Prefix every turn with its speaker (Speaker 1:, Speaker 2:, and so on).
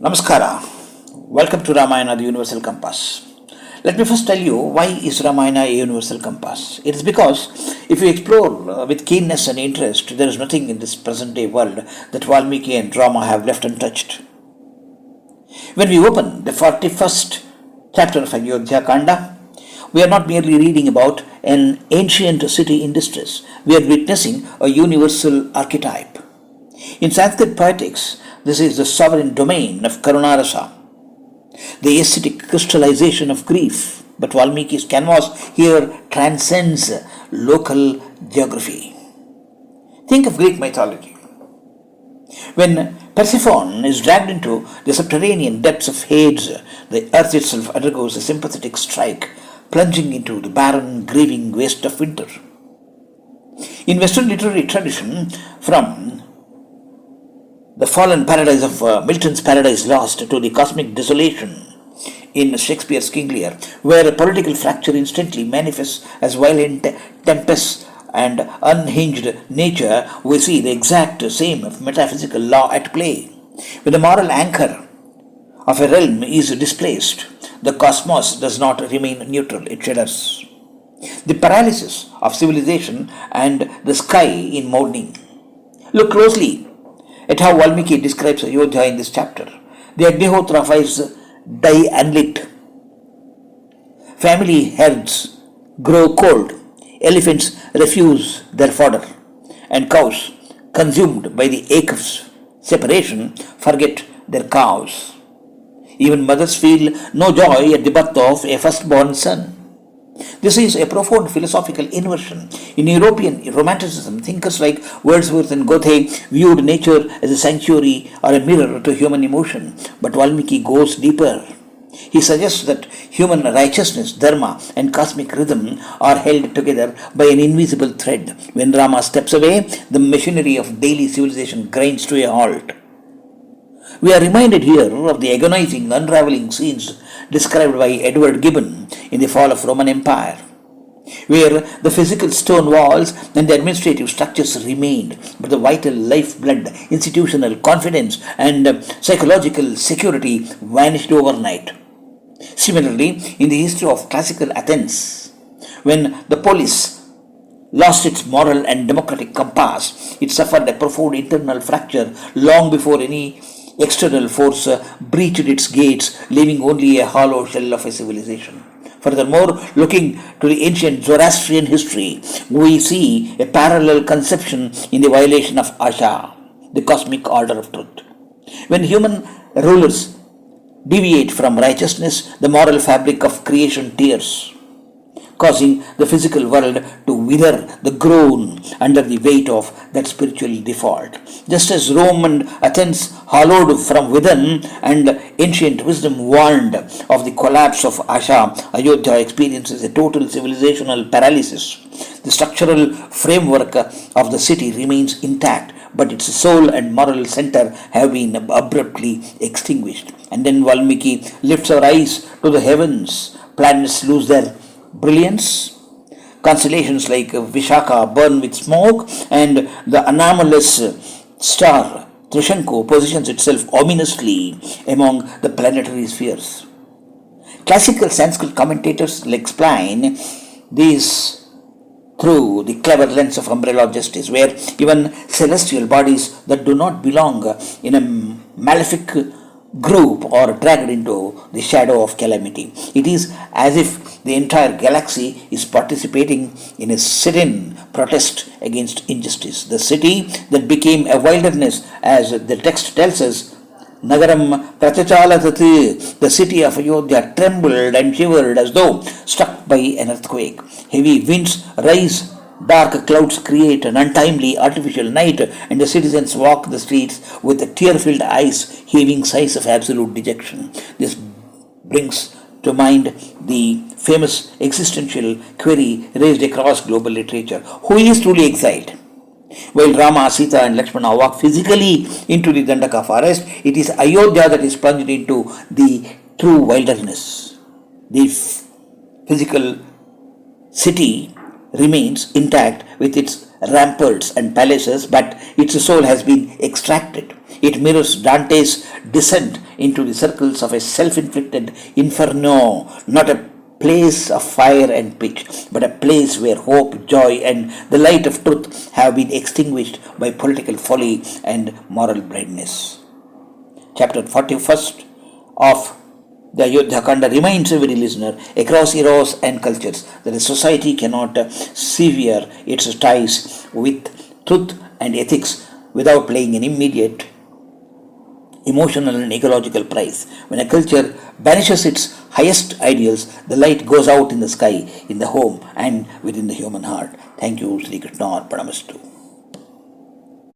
Speaker 1: Namaskara. Welcome to Ramayana, the Universal Compass. Let me first tell you why is Ramayana a universal compass. It is because if you explore with keenness and interest, there is nothing in this present day world that Valmiki and Rama have left untouched. When we open the 41st chapter of Ayodhya Kanda, we are not merely reading about an ancient city in distress. We are witnessing a universal archetype. In Sanskrit poetics, this is the sovereign domain of Karunarasa, the aesthetic crystallization of grief. But Valmiki's canvas here transcends local geography. Think of Greek mythology. When Persephone is dragged into the subterranean depths of Hades, the earth itself undergoes a sympathetic strike, plunging into the barren, grieving waste of winter. In Western literary tradition, from the fallen paradise of Milton's Paradise Lost to the cosmic desolation in Shakespeare's King Lear, where a political fracture instantly manifests as violent tempests and unhinged nature, we see the exact same metaphysical law at play. When the moral anchor of a realm is displaced, the cosmos does not remain neutral, it shudders. The paralysis of civilization and the sky in mourning. Look closely at how Valmiki describes Ayodhya in this chapter. The Agnihotra fires die unlit. Family herds grow cold. Elephants refuse their fodder. And cows, consumed by the ache of separation, forget their cows. Even mothers feel no joy at the birth of a firstborn son. This is a profound philosophical inversion. In European Romanticism, thinkers like Wordsworth and Goethe viewed nature as a sanctuary or a mirror to human emotion. But Valmiki goes deeper. He suggests that human righteousness, dharma, and cosmic rhythm are held together by an invisible thread. When Rama steps away, the machinery of daily civilization grinds to a halt. We are reminded here of the agonizing, unraveling scenes described by Edward Gibbon in The Fall of Roman Empire, where the physical stone walls and the administrative structures remained, but the vital lifeblood, institutional confidence, and psychological security vanished overnight. Similarly, in the history of classical Athens, when the polis lost its moral and democratic compass, it suffered a profound internal fracture long before any external force breached its gates, leaving only a hollow shell of a civilization. Furthermore, looking to the ancient Zoroastrian history, we see a parallel conception in the violation of Asha, the cosmic order of truth. When human rulers deviate from righteousness, the moral fabric of creation tears, causing the physical world to wither, the groan under the weight of that spiritual default. Just as Rome and Athens hollowed from within and ancient wisdom warned of the collapse of Asha, Ayodhya experiences a total civilizational paralysis. The structural framework of the city remains intact, but its soul and moral center have been abruptly extinguished. And then Valmiki lifts our eyes to the heavens. Planets lose their brilliance. Constellations like Vishaka burn with smoke, and the anomalous star Trishanku positions itself ominously among the planetary spheres. Classical Sanskrit commentators explain this through the clever lens of umbrella of justice, where even celestial bodies that do not belong in a malefic group or dragged into the shadow of calamity. It is as if the entire galaxy is participating in a serene protest against injustice. The city that became a wilderness, as the text tells us, Nagaram Pratachalatati, the city of Ayodhya trembled and shivered as though struck by an earthquake. Heavy winds rise, dark clouds create an untimely artificial night, and the citizens walk the streets with tear-filled eyes, heaving sighs of absolute dejection. This brings to mind the famous existential query raised across global literature: who is truly exiled? While Rama, Sita, and Lakshmana walk physically into the Dandaka forest, it is Ayodhya that is plunged into the true wilderness. The physical city remains intact with its ramparts and palaces, but its soul has been extracted. It mirrors Dante's descent into the circles of a self-inflicted inferno, not a place of fire and pitch, but a place where hope, joy, and the light of truth have been extinguished by political folly and moral blindness. Chapter 41st of the Ayodhya Kanda reminds every listener across eras and cultures that a society cannot sever its ties with truth and ethics without paying an immediate emotional and ecological price. When a culture banishes its highest ideals, the light goes out in the sky, in the home, and within the human heart. Thank you, Sri Krishna Arpanamastu.